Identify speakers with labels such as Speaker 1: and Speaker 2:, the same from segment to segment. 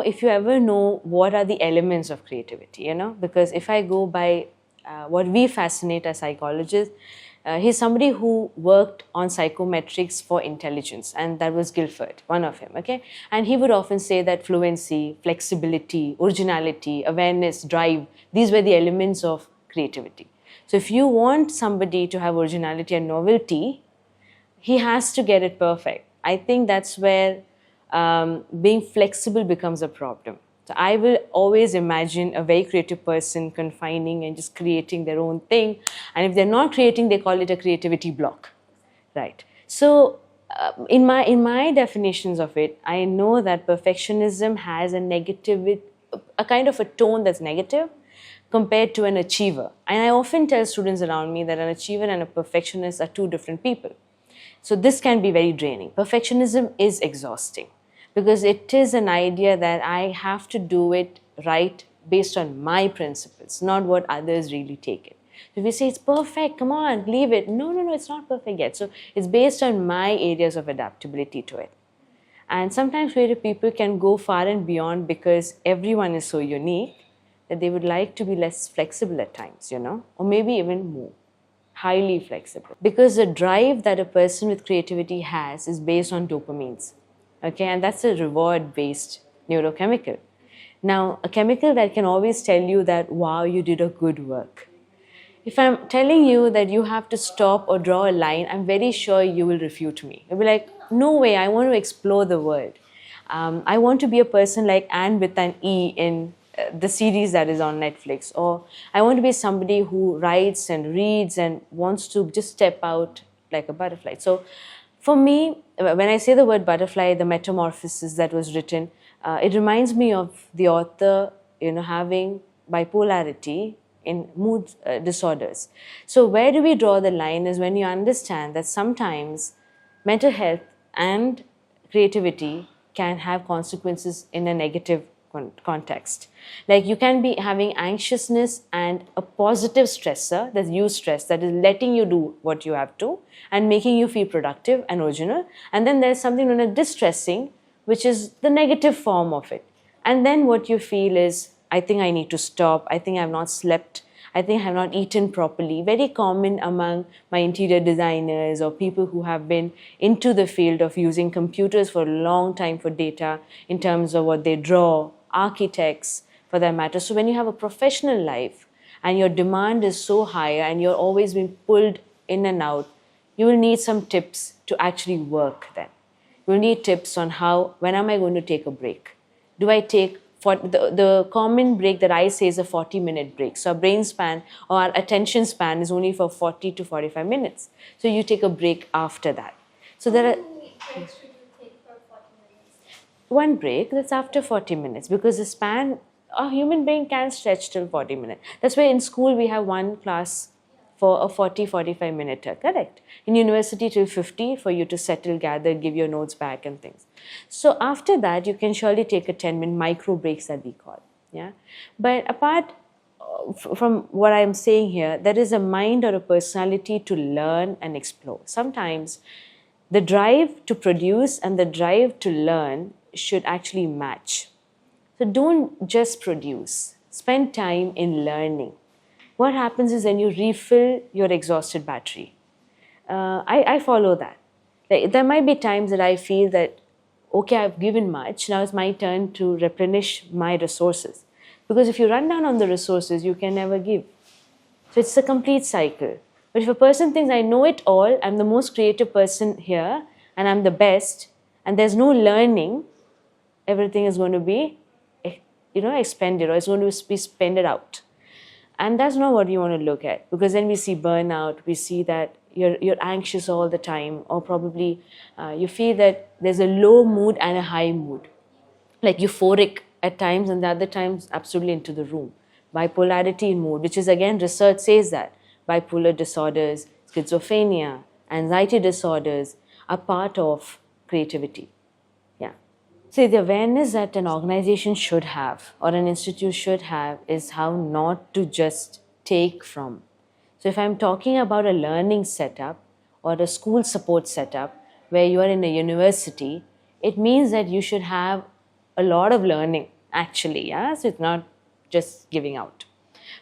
Speaker 1: if you ever know what are the elements of creativity, because if I go by what we fascinate as psychologists, he's somebody who worked on psychometrics for intelligence, and that was Guilford, one of him, okay? And he would often say that fluency, flexibility, originality, awareness, drive, these were the elements of creativity. So if you want somebody to have originality and novelty, he has to get it perfect. I think that's where being flexible becomes a problem. So I will always imagine a very creative person confining and just creating their own thing. And if they're not creating, they call it a creativity block, right? So in my definitions of it, I know that perfectionism has a kind of a tone that's negative compared to an achiever. And I often tell students around me that an achiever and a perfectionist are two different people. So this can be very draining. Perfectionism is exhausting because it is an idea that I have to do it right based on my principles, not what others really take it. So if you say it's perfect, come on, leave it. No, it's not perfect yet. So it's based on my areas of adaptability to it. And sometimes creative people can go far and beyond because everyone is so unique that they would like to be less flexible at times, or maybe even more. Highly flexible. Because the drive that a person with creativity has is based on dopamines. Okay, and that's a reward-based neurochemical. Now, a chemical that can always tell you that, wow, you did a good work. If I'm telling you that you have to stop or draw a line, I'm very sure you will refute me. You'll be like, no way, I want to explore the world. I want to be a person like Anne with an E in the series that is on Netflix, or I want to be somebody who writes and reads and wants to just step out like a butterfly. So for me, when I say the word butterfly, the metamorphosis that was written, it reminds me of the author, having bipolarity in mood disorders. So where do we draw the line is when you understand that sometimes mental health and creativity can have consequences in a negative context. Like you can be having anxiousness and a positive stressor, that's eustress, that is letting you do what you have to and making you feel productive and original. And then there's something known as distressing, which is the negative form of it. And then what you feel is, I think I need to stop, I think I have not slept, I think I have not eaten properly. Very common among my interior designers or people who have been into the field of using computers for a long time for data in terms of what they draw, architects for that matter. So when you have a professional life and your demand is so high and you're always being pulled in and out, you will need some tips to actually work then. You'll need tips on when am I going to take a break? Do I take the common break that I say is a 40-minute break. So our brain span or our attention span is only for 40 to 45 minutes. So you take a break after that. So there are
Speaker 2: breaks should you take for 40 minutes?
Speaker 1: One break that's after 40 minutes because the span, a human brain can stretch till 40 minutes. That's why in school we have one class for a 40-45 minute, correct? In university till 50 for you to settle, gather, give your notes back and things. So after that, you can surely take a 10-minute micro breaks that we call, yeah? But apart from what I'm saying here, there is a mind or a personality to learn and explore. Sometimes the drive to produce and the drive to learn should actually match. So don't just produce, spend time in learning. What happens is when you refill your exhausted battery. I follow that. Like, there might be times that I feel that, okay, I've given much, now it's my turn to replenish my resources. Because if you run down on the resources, you can never give. So it's a complete cycle. But if a person thinks, I know it all, I'm the most creative person here, and I'm the best, and there's no learning, everything is going to be, expended, or it's going to be spended out. And that's not what you want to look at, because then we see burnout, we see that you're anxious all the time, or probably you feel that there's a low mood and a high mood, like euphoric at times and the other times absolutely into the room. Bipolarity in mood, which is again, research says that bipolar disorders, schizophrenia, anxiety disorders are part of creativity. Yeah. See, the awareness that an organization should have or an institute should have is how not to just take from. So if I'm talking about a learning setup or a school support setup where you are in a university, it means that you should have a lot of learning actually, yeah, so it's not just giving out.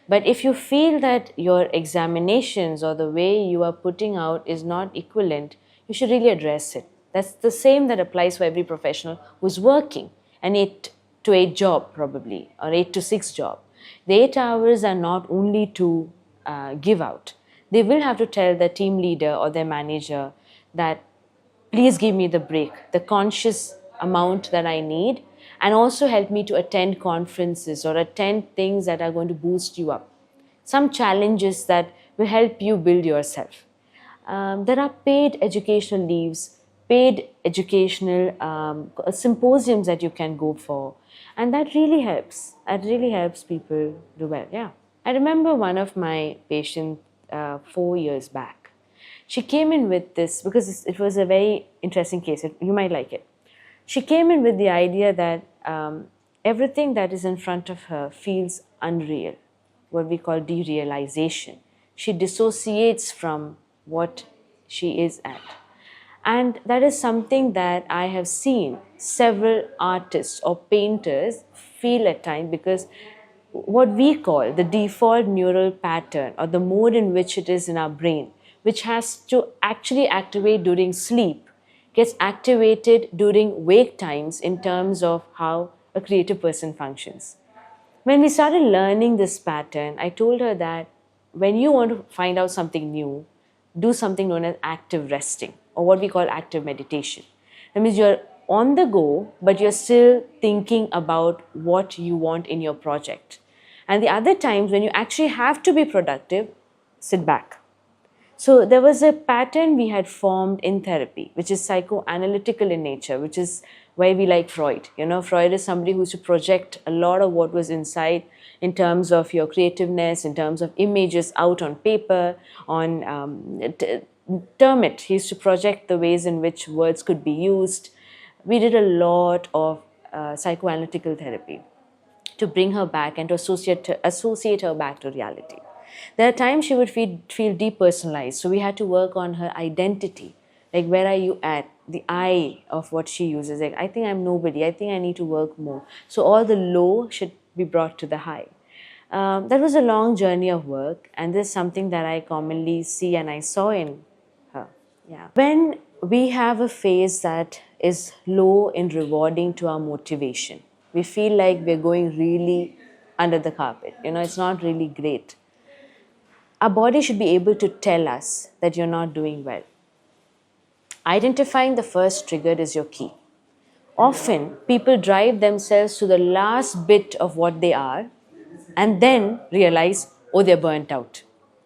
Speaker 1: But if you feel that your examinations or the way you are putting out is not equivalent, you should really address it. That's the same that applies for every professional who's working an 8 to 8 job, probably, or 8 to 6 job. The 8 hours are not only to give out. They will have to tell their team leader or their manager that please give me the break, the conscious amount that I need, and also help me to attend conferences or attend things that are going to boost you up. Some challenges that will help you build yourself. There are paid educational leaves, paid educational symposiums that you can go for, and that really helps. That really helps people do well. Yeah, I remember one of my patients 4 years back. She came in with this because it was a very interesting case. You might like it. She came in with the idea that everything that is in front of her feels unreal, what we call derealization. She dissociates from what she is at. And that is something that I have seen several artists or painters feel at times, because what we call the default neural pattern, or the mode in which it is in our brain, which has to actually activate during sleep, gets activated during wake times in terms of how a creative person functions. When we started learning this pattern, I told her that when you want to find out something new, do something known as active resting, or what we call active meditation. That means you're on the go, but you're still thinking about what you want in your project. And the other times when you actually have to be productive, sit back. So there was a pattern we had formed in therapy, which is psychoanalytical in nature, which is why we like Freud. You know, Freud is somebody who used to project a lot of what was inside in terms of your creativeness, in terms of images out on paper, on term it. He used to project the ways in which words could be used. We did a lot of psychoanalytical therapy to bring her back and to associate her back to reality. There are times she would feel depersonalized, so we had to work on her identity. Like, where are you at? The I of what she uses. Like, I think I'm nobody. I think I need to work more. So all the low should be brought to the high. That was a long journey of work, and this is something that I commonly see and I saw in her. Yeah. When we have a phase that is low in rewarding to our motivation, we feel like we're going really under the carpet. You know, it's not really great. Our body should be able to tell us that you're not doing well. Identifying the first trigger is your key. Often, people drive themselves to the last bit of what they are and then realize, oh, they're burnt out,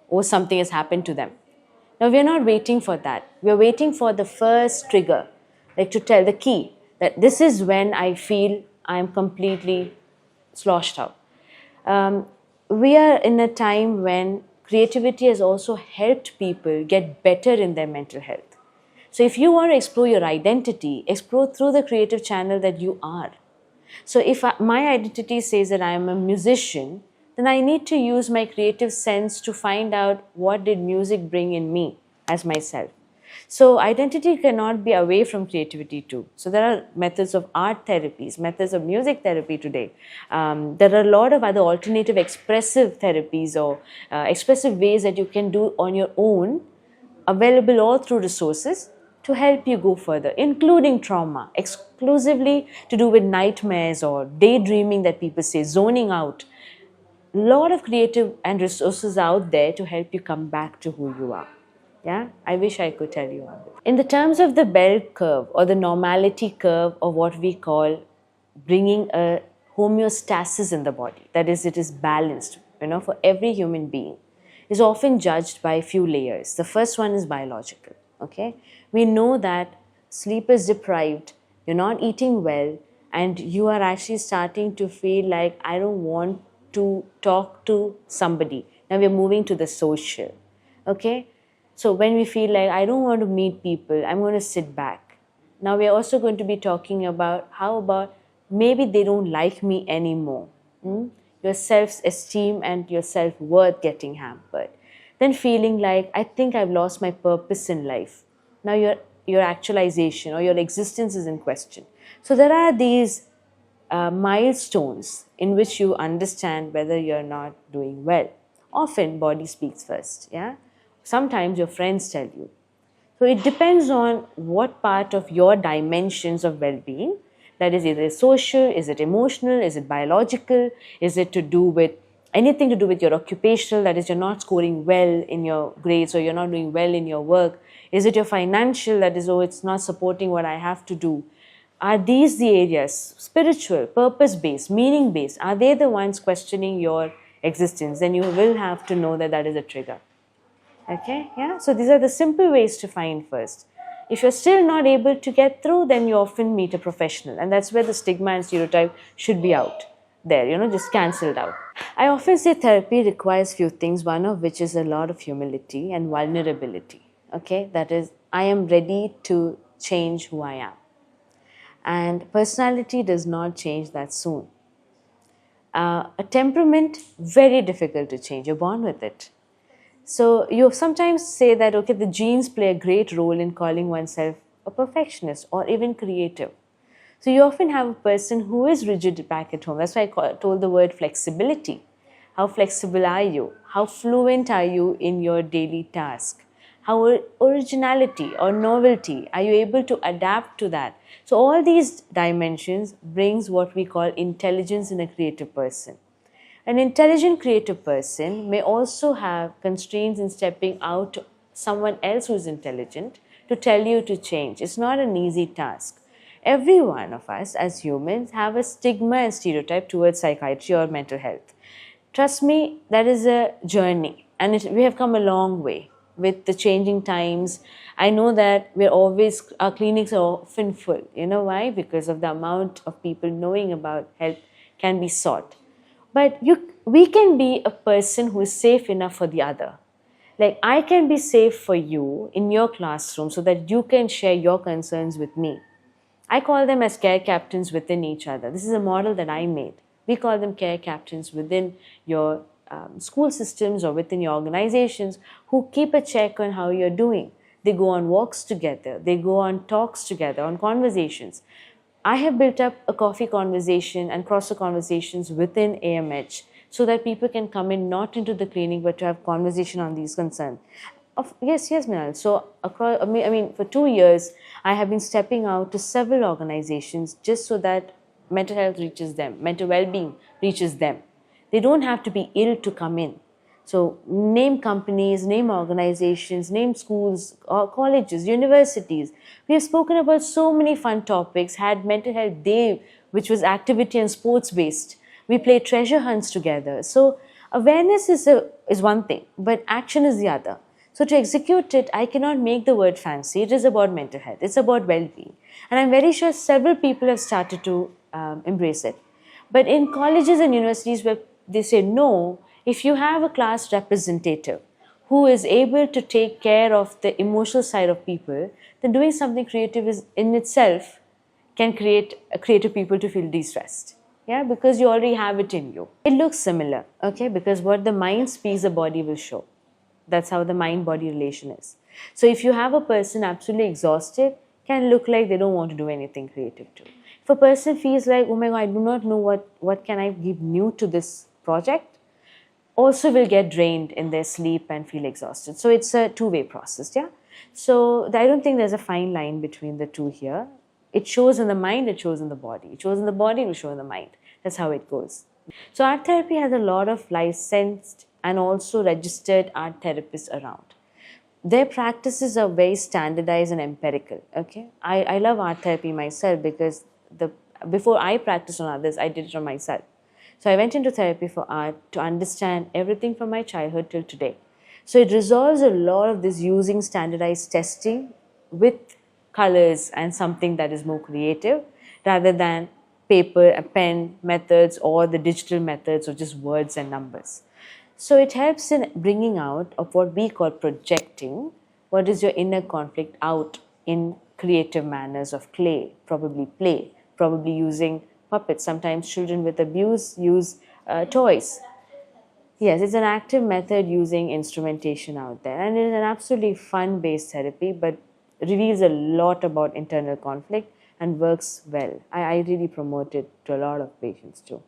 Speaker 1: or something has happened to them. Now, we're not waiting for that. We're waiting for the first trigger, like to tell the key that this is when I feel I'm completely sloshed out. We are in a time when creativity has also helped people get better in their mental health. So if you want to explore your identity, explore through the creative channel that you are. So if my identity says that I am a musician, then I need to use my creative sense to find out what did music bring in me as myself. So identity cannot be away from creativity too. So there are methods of art therapies, methods of music therapy today. There are a lot of other alternative expressive therapies or expressive ways that you can do on your own, available all through resources to help you go further, including trauma, exclusively to do with nightmares or daydreaming that people say, zoning out. A lot of creative and resources out there to help you come back to who you are. Yeah, I wish I could tell you all. In the terms of the bell curve or the normality curve, or what we call bringing a homeostasis in the body, that is, it is balanced, for every human being, is often judged by a few layers. The first one is biological. Okay, we know that sleep is deprived, you're not eating well, and you are actually starting to feel like, I don't want to talk to somebody. Now we're moving to the social. Okay, so when we feel like, I don't want to meet people, I'm going to sit back. Now we're also going to be talking about, how about maybe they don't like me anymore. Your self-esteem and your self-worth getting hampered. Then feeling like, I think I've lost my purpose in life. Now your actualization or your existence is in question. So there are these milestones in which you understand whether you're not doing well. Often, body speaks first. Yeah, sometimes your friends tell you. So it depends on what part of your dimensions of well-being, that is either social, is it emotional, is it biological, is it to do with anything to do with your occupational, that is you're not scoring well in your grades or you're not doing well in your work, is it your financial, that is, oh, it's not supporting what I have to do. Are these the areas, spiritual, purpose-based, meaning-based, are they the ones questioning your existence? Then you will have to know that that is a trigger. Okay, yeah. So these are the simple ways to find first. If you're still not able to get through, then you often meet a professional, and that's where the stigma and stereotype should be out there, just cancelled out. I often say therapy requires few things, one of which is a lot of humility and vulnerability. Okay, that is, I am ready to change who I am. And personality does not change that soon. A temperament, very difficult to change, you're born with it. So you sometimes say that, okay, the genes play a great role in calling oneself a perfectionist or even creative. So you often have a person who is rigid back at home. That's why I told the word flexibility. How flexible are you? How fluent are you in your daily task? How originality or novelty, are you able to adapt to that? So all these dimensions brings what we call intelligence in a creative person. An intelligent creative person may also have constraints in stepping out to someone else who is intelligent to tell you to change. It's not an easy task. Every one of us as humans have a stigma and stereotype towards psychiatry or mental health. Trust me, that is a journey, and we have come a long way with the changing times. I know that our clinics are often full. You know why? Because of the amount of people knowing about health can be sought. But we can be a person who is safe enough for the other. Like, I can be safe for you in your classroom so that you can share your concerns with me. I call them as care captains within each other. This is a model that I made. We call them care captains within your school systems or within your organizations who keep a check on how you're doing. They go on walks together. They go on talks together, on conversations. I have built up a coffee conversation and crosser conversations within AMH so that people can come in not into the clinic but to have conversation on these concerns. Yes, Minal. So, for 2 years, I have been stepping out to several organizations just so that mental health reaches them, mental well-being reaches them. They don't have to be ill to come in. So, name companies, name organizations, name schools, colleges, universities. We have spoken about so many fun topics, had mental health day, which was activity and sports based. We played treasure hunts together. So, awareness is one thing, but action is the other. So to execute it, I cannot make the word fancy. It is about mental health. It's about well-being. And I'm very sure several people have started to embrace it. But in colleges and universities where they say no, if you have a class representative who is able to take care of the emotional side of people, then doing something creative is in itself can create creative people to feel de-stressed. Yeah, because you already have it in you. It looks similar, okay, because what the mind speaks, the body will show. That's how the mind-body relation is. So if you have a person absolutely exhausted, can look like they don't want to do anything creative too. If a person feels like, oh my God, I do not know what can I give new to this project, also will get drained in their sleep and feel exhausted. So it's a two-way process, yeah? So I don't think there's a fine line between the two here. It shows in the mind, it shows in the body. It shows in the body, it will show in the mind. That's how it goes. So art therapy has a lot of licensed and also registered art therapists around. Their practices are very standardized and empirical. Okay, I love art therapy myself because before I practiced on others, I did it on myself. So I went into therapy for art to understand everything from my childhood till today. So it resolves a lot of this using standardized testing with colors and something that is more creative rather than paper, a pen methods or the digital methods or just words and numbers. So it helps in bringing out of what we call projecting, what is your inner conflict out in creative manners of clay, probably play, probably using puppets. Sometimes children with abuse use toys. Yes, it's an active method using instrumentation out there, and it is an absolutely fun-based therapy, but reveals a lot about internal conflict, and works well. I really promote it to a lot of patients too.